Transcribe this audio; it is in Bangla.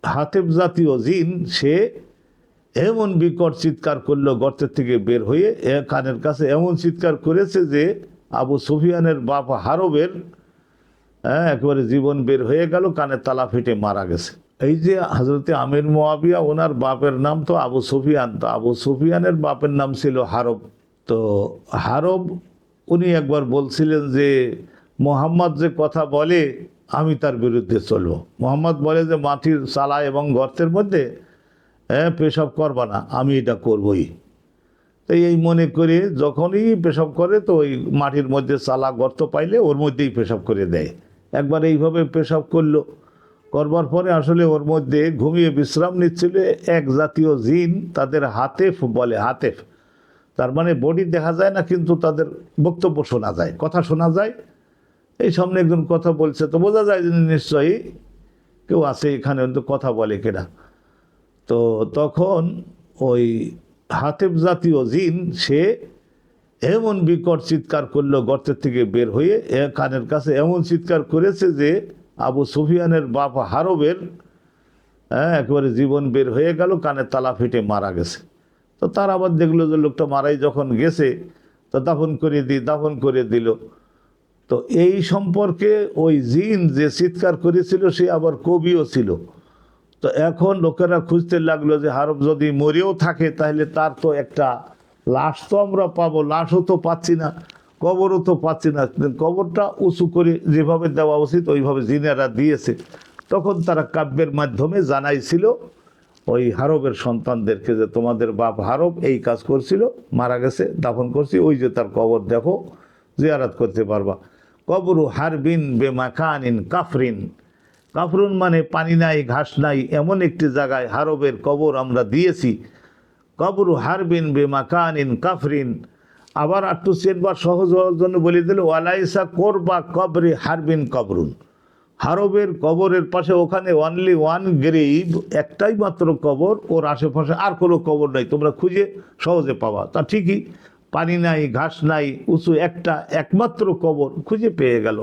হাতেব জাতীয় জিন সে এমন বিকট চিৎকার করলো গর্তের থেকে বের হয়ে, কানের কাছে এমন চিৎকার করেছে যে আবু সুফিয়ানের বাপ হারবের একেবারে জীবন বের হয়ে গেল, কানের তালা ফেটে মারা গেছে। এই যে হজরতে আমির মুয়াবিয়া, ওনার বাপের নাম তো আবু সুফিয়ান, তো আবু সুফিয়ানের বাপের নাম ছিল হারব। তো হারব উনি একবার বলছিলেন যে মোহাম্মদ যে কথা বলে আমি তার বিরুদ্ধে চলবো। মোহাম্মদ বলে যে মাটির চালা এবং গর্তের মধ্যে পেশাব করবা না, আমি এটা করবই। তো এই মনে করে যখনই পেশাব করে তো ওই মাটির মধ্যে চালা গর্ত পাইলে ওর মধ্যেই পেশাব করে দেয়। একবার এইভাবে পেশাব করলো, করবার পরে আসলে ওর মধ্যে ঘুমিয়ে বিশ্রাম নিচ্ছিল এক জাতীয় জিন, তাদের হাতেফ বলে। হাতেফ তার মানে বডি দেখা যায় না, কিন্তু তাদের বক্তব্য শোনা যায়, কথা শোনা যায়। এই সামনে একজন কথা বলছে তো বোঝা যায় যে নিশ্চয়ই কেউ আছে এখানে, কিন্তু কথা বলে কেনা। তো তখন ওই হাতেব জাতীয় জিন সে এমন বিকট চিৎকার করলো গর্তের থেকে বের হয়ে, কানের কাছে এমন চিৎকার করেছে যে আবু সুফিয়ানের বাপ হারবের একেবারে জীবন বের হয়ে গেল, কানের তালা ফেটে মারা গেছে। তো তার আবার দেখলো যে লোকটা মারাই যখন গেছে তো দাফন করে দিল। তো এই সম্পর্কে ওই জিন যে চিৎকার করেছিল সে আবার কবিও ছিল। তো এখন লোকেরা খুঁজতে লাগলো যে হারব যদি মরেও থাকে তাহলে তার তো একটা লাশ তো আমরা পাবো, লাশও তো পাচ্ছি না, কবরও তো পাচ্ছি না। কবরটা উঁচু করে যেভাবে দেওয়া উচিত ওইভাবে জিনেরা দিয়েছে। তখন তারা কাব্যের মাধ্যমে জানাইছিল ওই হারবের সন্তানদেরকে যে তোমাদের বাপ হারব এই কাজ করছিল, মারা গেছে, দাফন করছি, ওই যে তার কবর দেখো, জিয়ারাত করতে পারবা। কবরু হারবিন বেমাকানিন কাফরিন, কাফরুন মানে পানি নাই ঘাস নাই এমন একটি জায়গায় হারবের কবর আমরা দিয়েছি। কবরু হারবিন বেমাকানিন কাফরিন। আবার একটু চেনবার সহজ হওয়ার জন্য বলে দিল ওয়ালাইসা করবা কবরে হারবিন কবরুন, হারবের কবরের পাশে ওখানে অনলি ওয়ান গ্রেভ, একটাই মাত্র কবর, ওর আশেপাশে আর কোনো কবর নাই, তোমরা খুঁজে সহজে পাবা। তা ঠিকই, পানি নাই ঘাস নাই উঁচু একটা একমাত্র কবর খুঁজে পেয়ে গেল।